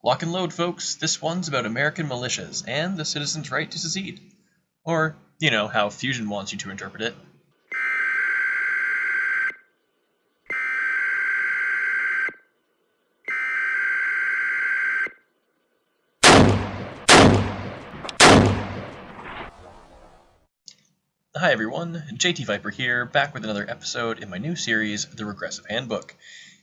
Lock and load, folks. This one's about American militias and the citizens' right to secede. Or, you know, how Fusion wants you to interpret it. Hi everyone, JT Viper here, back with another episode in my new series, The Regressive Handbook.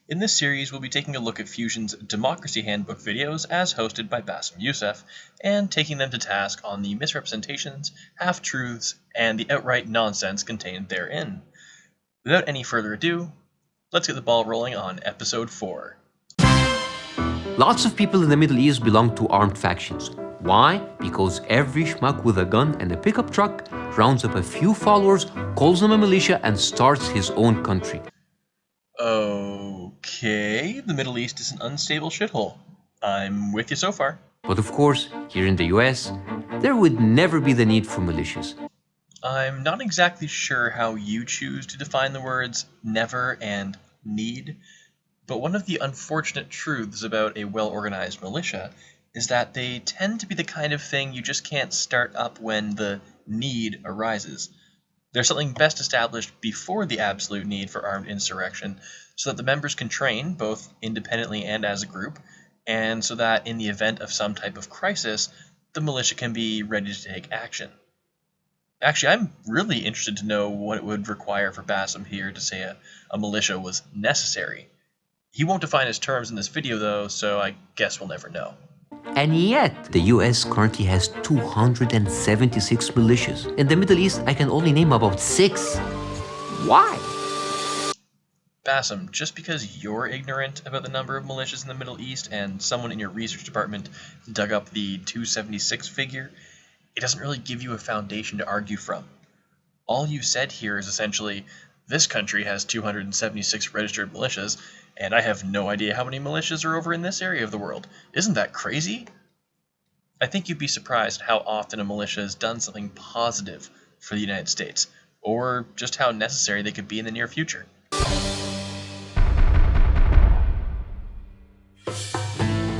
In this series, we'll be taking a look at Fusion's Democracy Handbook videos as hosted by Bassem Youssef, and taking them to task on the misrepresentations, half-truths, and the outright nonsense contained therein. Without any further ado, let's get the ball rolling on Episode 4. Lots of people in the Middle East belong to armed factions. Why? Because every schmuck with a gun and a pickup truck rounds up a few followers, calls them a militia, and starts his own country. Okay, the Middle East is an unstable shithole. I'm with you so far. But of course, here in the US, there would never be the need for militias. I'm not exactly sure how you choose to define the words never and need, but one of the unfortunate truths about a well-organized militia is that they tend to be the kind of thing you just can't start up when the need arises. There's something best established before the absolute need for armed insurrection, so that the members can train, both independently and as a group, and so that in the event of some type of crisis, the militia can be ready to take action. Actually, I'm really interested to know what it would require for Bassem here to say a militia was necessary. He won't define his terms in this video though, so I guess we'll never know. And yet, the US currently has 276 militias. In the Middle East, I can only name about 6. Why? Bassem, just because you're ignorant about the number of militias in the Middle East and someone in your research department dug up the 276 figure, it doesn't really give you a foundation to argue from. All you said here is essentially, this country has 276 registered militias, and I have no idea how many militias are over in this area of the world. Isn't that crazy? I think you'd be surprised how often a militia has done something positive for the United States, or just how necessary they could be in the near future.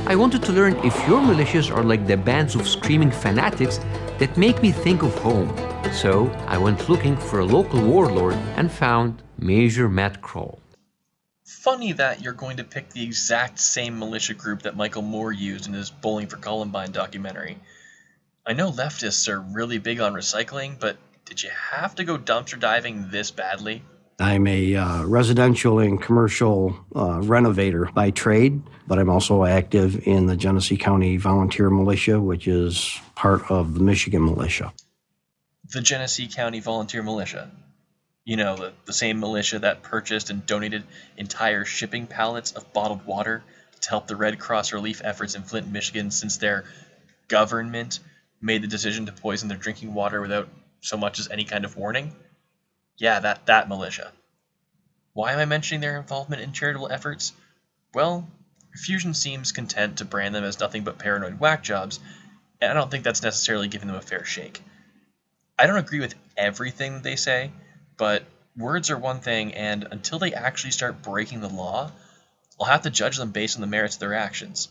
I wanted to learn if your militias are like the bands of screaming fanatics that make me think of home. So I went looking for a local warlord and found Major Matt Kroll. Funny that you're going to pick the exact same militia group that Michael Moore used in his Bowling for Columbine documentary. I know leftists are really big on recycling, but did you have to go dumpster diving this badly? I'm a residential and commercial renovator by trade, but I'm also active in the Genesee County Volunteer Militia, which is part of the Michigan Militia. The Genesee County Volunteer Militia. You know, the same militia that purchased and donated entire shipping pallets of bottled water to help the Red Cross relief efforts in Flint, Michigan, since their government made the decision to poison their drinking water without so much as any kind of warning? Yeah, that militia. Why am I mentioning their involvement in charitable efforts? Well, Fusion seems content to brand them as nothing but paranoid whack jobs, and I don't think that's necessarily giving them a fair shake. I don't agree with everything they say, but words are one thing, and until they actually start breaking the law, I'll have to judge them based on the merits of their actions.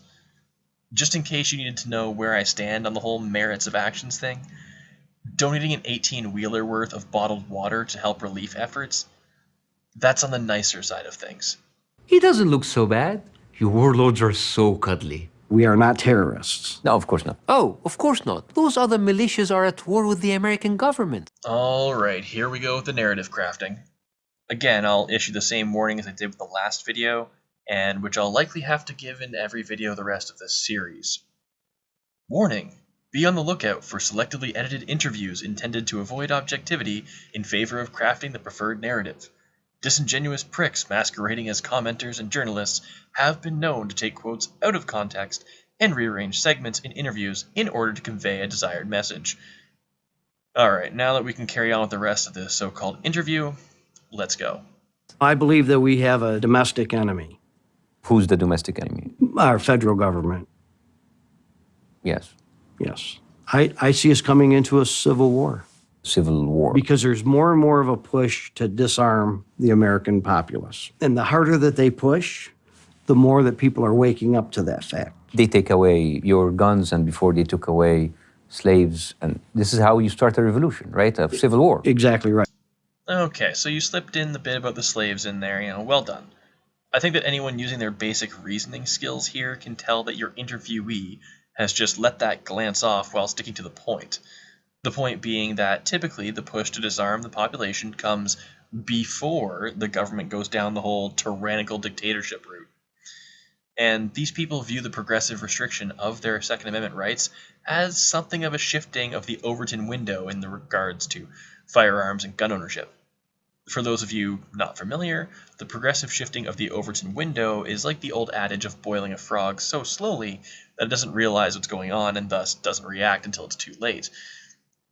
Just in case you needed to know where I stand on the whole merits of actions thing, donating an 18-wheeler worth of bottled water to help relief efforts, that's on the nicer side of things. He doesn't look so bad. Your warlords are so cuddly. We are not terrorists. No, of course not. Oh, of course not. Those other militias are at war with the American government. Alright, here we go with the narrative crafting. Again, I'll issue the same warning as I did with the last video, and which I'll likely have to give in every video the rest of this series. Warning! Be on the lookout for selectively edited interviews intended to avoid objectivity in favor of crafting the preferred narrative. Disingenuous pricks masquerading as commenters and journalists have been known to take quotes out of context and rearrange segments in interviews in order to convey a desired message. Alright, now that we can carry on with the rest of this so-called interview, let's go. I believe that we have a domestic enemy. Who's the domestic enemy? Our federal government. Yes. Yes. I see us coming into a civil war. Civil war. Because there's more and more of a push to disarm the American populace. And the harder that they push, the more that people are waking up to that fact. They take away your guns, and before they took away slaves, and this is how you start a revolution, right? A civil war. Exactly right. Okay, so you slipped in the bit about the slaves in there, well done. I think that anyone using their basic reasoning skills here can tell that your interviewee has just let that glance off while sticking to the point. The point being that typically the push to disarm the population comes before the government goes down the whole tyrannical dictatorship route. And these people view the progressive restriction of their Second Amendment rights as something of a shifting of the Overton window in the regards to firearms and gun ownership. For those of you not familiar, the progressive shifting of the Overton window is like the old adage of boiling a frog so slowly that it doesn't realize what's going on and thus doesn't react until it's too late.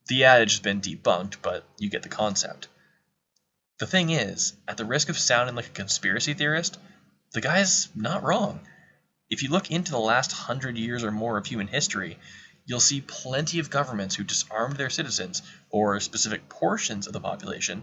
The adage has been debunked, but you get the concept. The thing is, at the risk of sounding like a conspiracy theorist, the guy's not wrong. If you look into the last 100 years or more of human history, you'll see plenty of governments who disarmed their citizens, or specific portions of the population,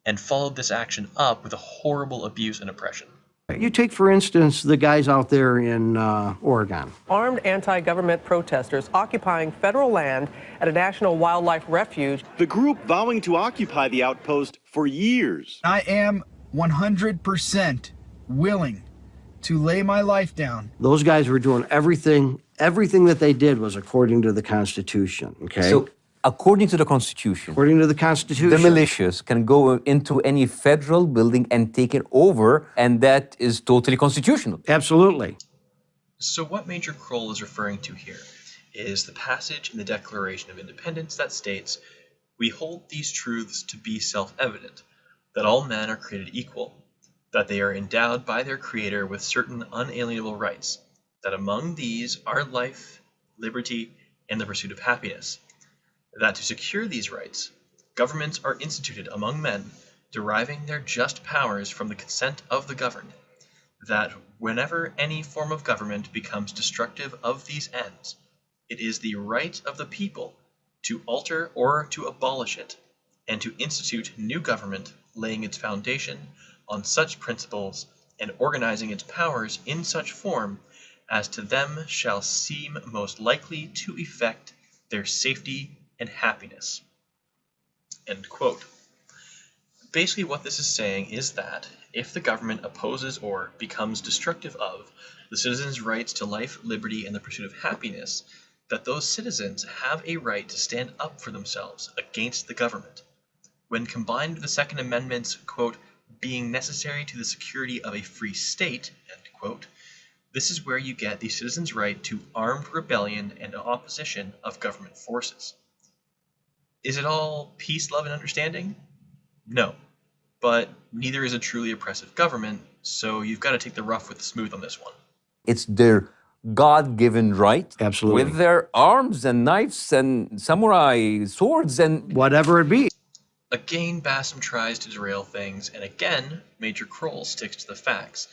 and followed this action up with a horrible abuse and oppression. You take, for instance, the guys out there in Oregon. Armed anti-government protesters occupying federal land at a national wildlife refuge. The group vowing to occupy the outpost for years. I am 100% willing to lay my life down. Those guys were doing everything that they did was according to the Constitution, okay? So, according to the Constitution, According to the Constitution. the militias can go into any federal building and take it over, and that is totally constitutional. Absolutely. So what Major Kroll is referring to here is the passage in the Declaration of Independence that states, "We hold these truths to be self-evident, that all men are created equal, that they are endowed by their Creator with certain unalienable rights, that among these are life, liberty, and the pursuit of happiness, that to secure these rights, governments are instituted among men, deriving their just powers from the consent of the governed, that whenever any form of government becomes destructive of these ends, it is the right of the people to alter or to abolish it, and to institute new government, laying its foundation on such principles and organizing its powers in such form as to them shall seem most likely to effect their safety and happiness." End quote. Basically what this is saying is that if the government opposes or becomes destructive of the citizens' rights to life, liberty, and the pursuit of happiness, that those citizens have a right to stand up for themselves against the government. When combined with the Second Amendment's, quote, "being necessary to the security of a free state," end quote, this is where you get the citizens' right to armed rebellion and opposition of government forces. Is it all peace, love, and understanding? No. But neither is a truly oppressive government, so you've got to take the rough with the smooth on this one. It's their God-given right. Absolutely. With their arms and knives and samurai swords and... Whatever it be. Again, Bassam tries to derail things, and again, Major Kroll sticks to the facts.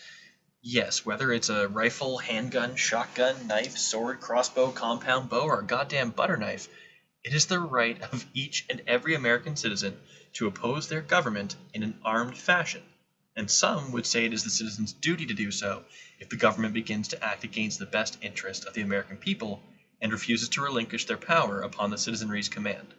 Yes, whether it's a rifle, handgun, shotgun, knife, sword, crossbow, compound bow, or a goddamn butter knife, it is the right of each and every American citizen to oppose their government in an armed fashion, and some would say it is the citizens' duty to do so if the government begins to act against the best interest of the American people and refuses to relinquish their power upon the citizenry's command.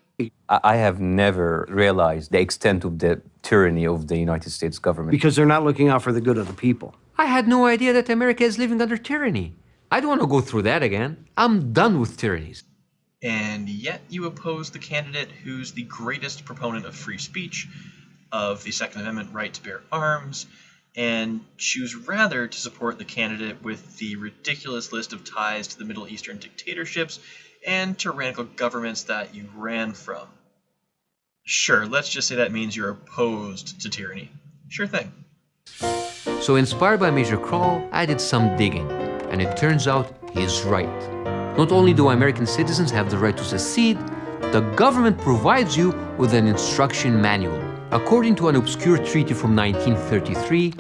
I have never realized the extent of the tyranny of the United States government. Because they're not looking out for the good of the people. I had no idea that America is living under tyranny. I don't want to go through that again. I'm done with tyrannies. And yet you oppose the candidate who's the greatest proponent of free speech, of the Second Amendment right to bear arms, and choose rather to support the candidate with the ridiculous list of ties to the Middle Eastern dictatorships and tyrannical governments that you ran from. Sure, let's just say that means you're opposed to tyranny. Sure thing. So inspired by Major Kroll, I did some digging, and it turns out he's right. Not only do American citizens have the right to secede, the government provides you with an instruction manual. According to an obscure treaty from 1933,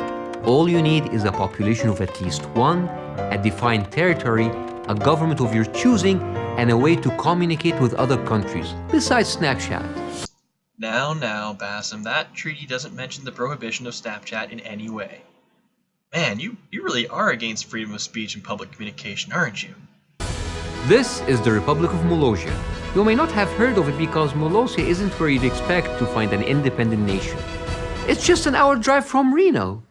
all you need is a population of at least one, a defined territory, a government of your choosing, and a way to communicate with other countries, besides Snapchat. Now, Bassam, that treaty doesn't mention the prohibition of Snapchat in any way. Man, you really are against freedom of speech and public communication, aren't you? This is the Republic of Molossia. You may not have heard of it because Molossia isn't where you'd expect to find an independent nation. It's just an hour drive from Reno.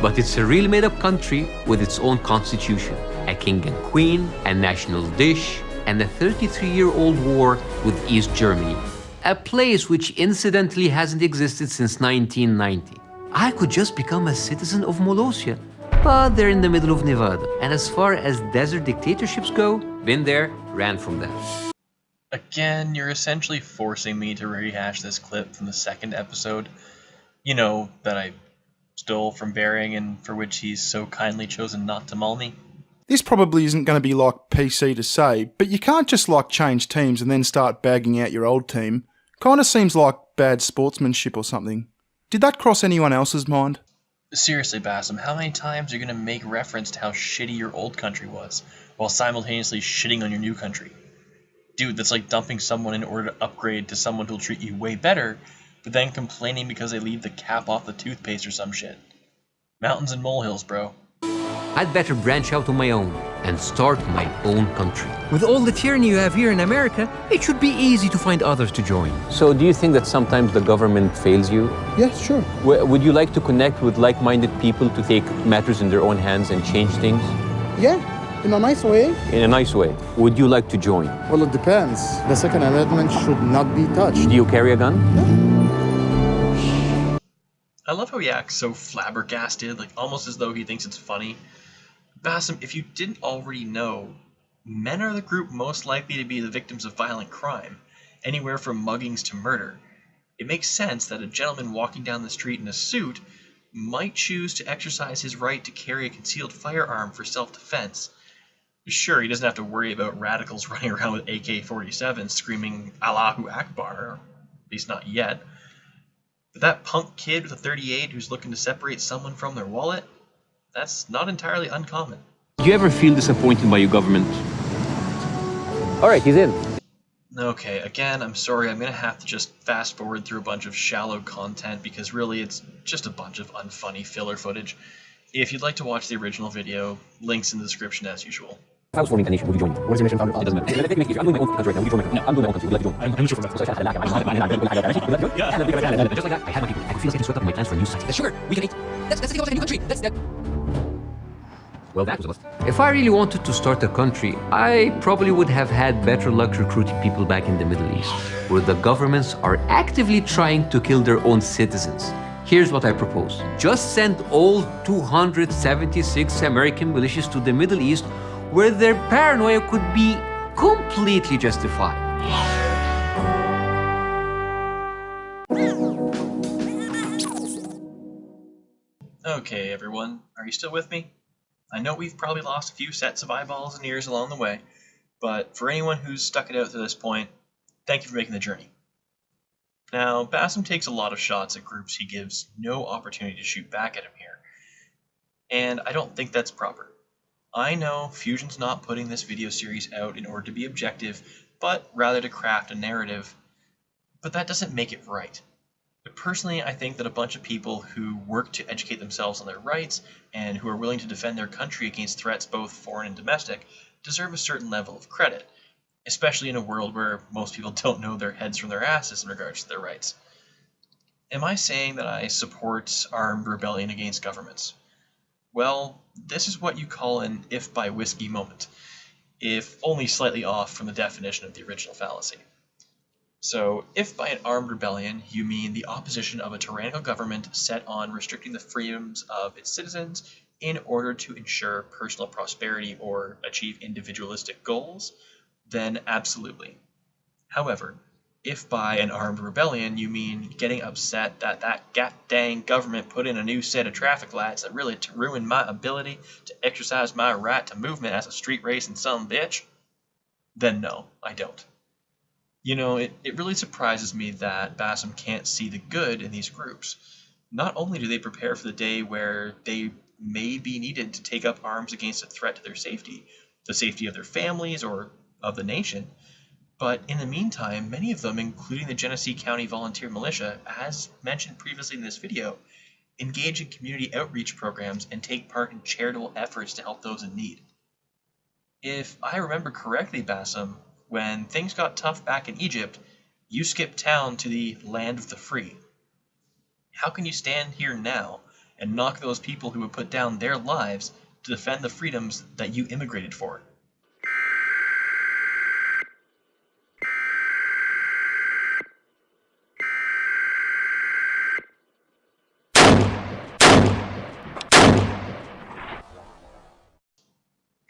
But it's a really made-up country with its own constitution, a king and queen, a national dish, and a 33-year-old war with East Germany, a place which incidentally hasn't existed since 1990. I could just become a citizen of Molossia, but they're in the middle of Nevada, and as far as desert dictatorships go, been there, ran from that. Again, you're essentially forcing me to rehash this clip from the second episode. You know, that I stole from Bering and for which he's so kindly chosen not to maul me. This probably isn't going to be like PC to say, but you can't just like change teams and then start bagging out your old team. Kinda seems like bad sportsmanship or something. Did that cross anyone else's mind? Seriously, Bassam, how many times are you going to make reference to how shitty your old country was, while simultaneously shitting on your new country? Dude, that's like dumping someone in order to upgrade to someone who'll treat you way better, but then complaining because they leave the cap off the toothpaste or some shit. Mountains and molehills, bro. I'd better branch out on my own and start my own country. With all the tyranny you have here in America, it should be easy to find others to join. So do you think that sometimes the government fails you? Yes, sure. Would you like to connect with like-minded people to take matters in their own hands and change things? Yeah, in a nice way. In a nice way. Would you like to join? Well, it depends. The Second Amendment should not be touched. Do you carry a gun? I love how he acts so flabbergasted, like almost as though he thinks it's funny. Bassam, if you didn't already know, men are the group most likely to be the victims of violent crime, anywhere from muggings to murder. It makes sense that a gentleman walking down the street in a suit might choose to exercise his right to carry a concealed firearm for self-defense. Sure, he doesn't have to worry about radicals running around with AK-47s screaming Allahu Akbar, or at least not yet. But that punk kid with a 38 who's looking to separate someone from their wallet, that's not entirely uncommon. Do you ever feel disappointed by your government? All right, he's in. Okay, again, I'm sorry, I'm going to have to just fast forward through a bunch of shallow content because really it's just a bunch of unfunny filler footage. If you'd like to watch the original video, links in the description as usual. If I was forming a nation, would you join me? What is your mission founded on? It doesn't matter. Let me make it easier. I'm doing my own country right now. Would you join my country? No, I'm doing my own country. Would you like to join? I'm sure for that. Just like that, I had my people. I could feel us getting swept up in my plans for a new site. Sugar, we can eat. That's the thing about a new country. That's that. Well, that was a list. If I really wanted to start a country, I probably would have had better luck recruiting people back in the Middle East, where the governments are actively trying to kill their own citizens. Here's what I propose. Just send all 276 American militias to the Middle East, where their paranoia could be completely justified. Okay, everyone, are you still with me? I know we've probably lost a few sets of eyeballs and ears along the way, but for anyone who's stuck it out to this point, thank you for making the journey. Now, Bassam takes a lot of shots at groups he gives no opportunity to shoot back at him here, and I don't think that's proper. I know Fusion's not putting this video series out in order to be objective, but rather to craft a narrative, but that doesn't make it right. But personally, I think that a bunch of people who work to educate themselves on their rights and who are willing to defend their country against threats both foreign and domestic deserve a certain level of credit, especially in a world where most people don't know their heads from their asses in regards to their rights. Am I saying that I support armed rebellion against governments? Well, this is what you call an if-by-whiskey moment, if only slightly off from the definition of the original fallacy. So, if by an armed rebellion you mean the opposition of a tyrannical government set on restricting the freedoms of its citizens in order to ensure personal prosperity or achieve individualistic goals, then absolutely. However, if by an armed rebellion you mean getting upset that dang government put in a new set of traffic lights that really ruined my ability to exercise my right to movement as a street racing son bitch, then no, I don't. You know, it really surprises me that Bassam can't see the good in these groups. Not only do they prepare for the day where they may be needed to take up arms against a threat to their safety, the safety of their families or of the nation, but in the meantime, many of them, including the Genesee County Volunteer Militia, as mentioned previously in this video, engage in community outreach programs, and take part in charitable efforts to help those in need. If I remember correctly, Bassem, when things got tough back in Egypt, you skipped town to the land of the free. How can you stand here now and knock those people who would put down their lives to defend the freedoms that you immigrated for?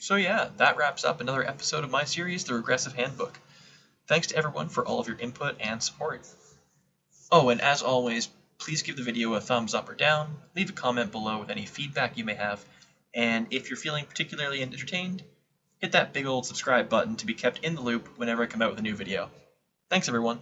So yeah, that wraps up another episode of my series, The Regressive Handbook. Thanks to everyone for all of your input and support. Oh, and as always, please give the video a thumbs up or down, leave a comment below with any feedback you may have, and if you're feeling particularly entertained, hit that big old subscribe button to be kept in the loop whenever I come out with a new video. Thanks everyone!